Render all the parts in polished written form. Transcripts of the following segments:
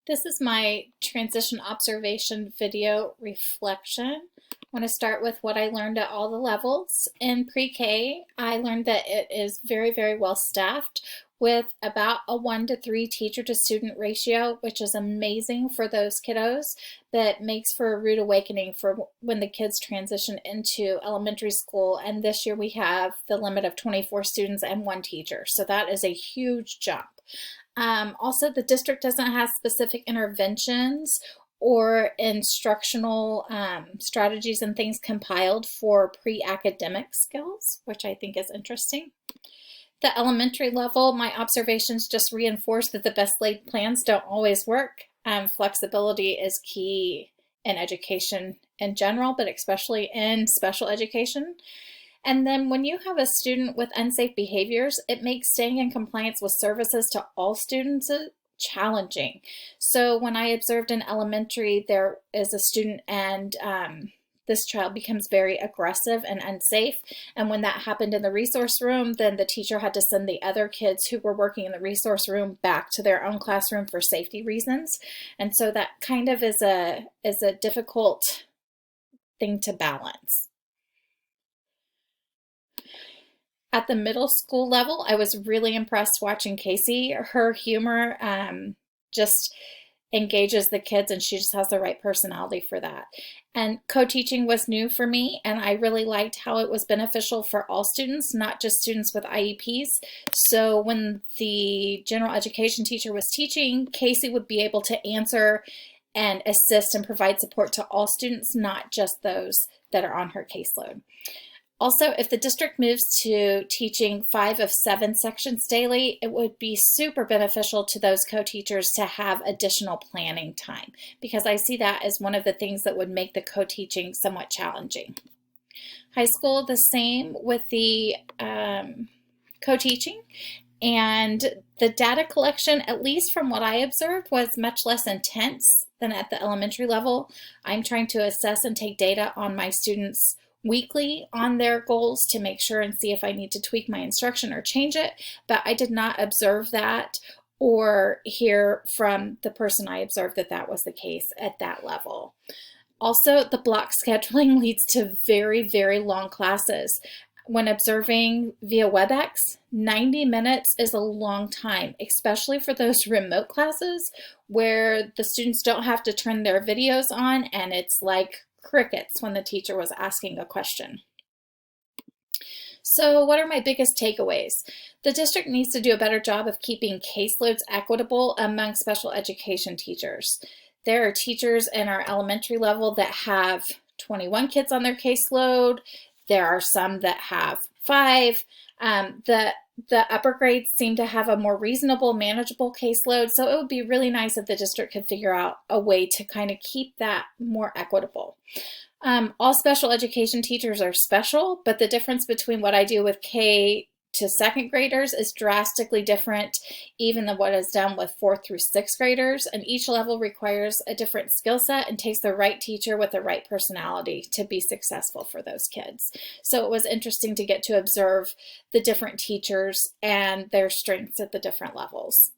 This is my transition observation video reflection. I want to start with what I learned at all the levels. In pre-K, I learned that it is very, very well staffed with about a 1-to-3 teacher to student ratio, which is amazing for those kiddos, but makes for a rude awakening for when the kids transition into elementary school. And this year we have the limit of 24 students and 1 teacher. So that is a huge jump. Also, the district doesn't have specific interventions or instructional strategies and things compiled for pre-academic skills, which I think is interesting. The elementary level, my observations just reinforce that the best laid plans don't always work. Flexibility is key in education in general, but especially in special education. And then when you have a student with unsafe behaviors, it makes staying in compliance with services to all students challenging. So when I observed in elementary, there is a student and this child becomes very aggressive and unsafe. And when that happened in the resource room, then the teacher had to send the other kids who were working in the resource room back to their own classroom for safety reasons. And so that kind of is a difficult thing to balance. At the middle school level, I was really impressed watching Casey. Her humor just engages the kids, and she just has the right personality for that. And co-teaching was new for me, and I really liked how it was beneficial for all students, not just students with IEPs. So when the general education teacher was teaching, Casey would be able to answer and assist and provide support to all students, not just those that are on her caseload. Also, if the district moves to teaching 5 of 7 sections daily, it would be super beneficial to those co-teachers to have additional planning time, because I see that as one of the things that would make the co-teaching somewhat challenging. High school, the same with the co-teaching, and the data collection, at least from what I observed, was much less intense than at the elementary level. I'm trying to assess and take data on my students weekly on their goals to make sure and see if I need to tweak my instruction or change it, but I did not observe that or hear from the person I observed that that was the case at that level. Also, the block scheduling leads to very, very long classes. When observing via WebEx, 90 minutes is a long time, especially for those remote classes where the students don't have to turn their videos on and it's like crickets when the teacher was asking a question. So what are my biggest takeaways? The district needs to do a better job of keeping caseloads equitable among special education teachers. There are teachers in our elementary level that have 21 kids on their caseload. There are some that have 5. The upper grades seem to have a more reasonable, manageable caseload, so it would be really nice if the district could figure out a way to kind of keep that more equitable. All special education teachers are special, but the difference between what I do with K to 2nd graders is drastically different even than what is done with 4th through 6th graders, and each level requires a different skill set and takes the right teacher with the right personality to be successful for those kids. So it was interesting to get to observe the different teachers and their strengths at the different levels.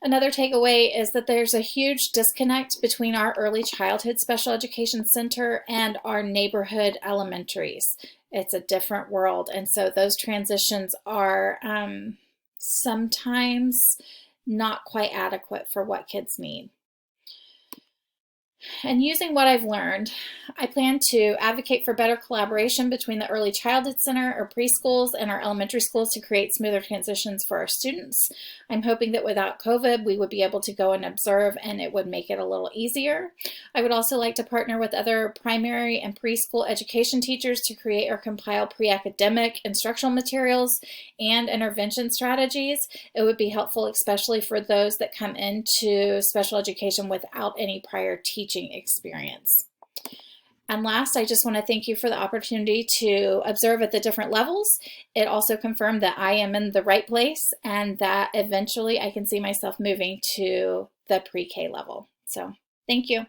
Another takeaway is that there's a huge disconnect between our early childhood special education center and our neighborhood elementaries. It's a different world, and so those transitions are sometimes not quite adequate for what kids need. And using what I've learned, I plan to advocate for better collaboration between the Early Childhood Center or preschools and our elementary schools to create smoother transitions for our students. I'm hoping that without COVID, we would be able to go and observe and it would make it a little easier. I would also like to partner with other primary and preschool education teachers to create or compile pre-academic instructional materials and intervention strategies. It would be helpful, especially for those that come into special education without any prior teaching experience. And last, I just want to thank you for the opportunity to observe at the different levels. It also confirmed that I am in the right place and that eventually I can see myself moving to the pre-K level. So thank you.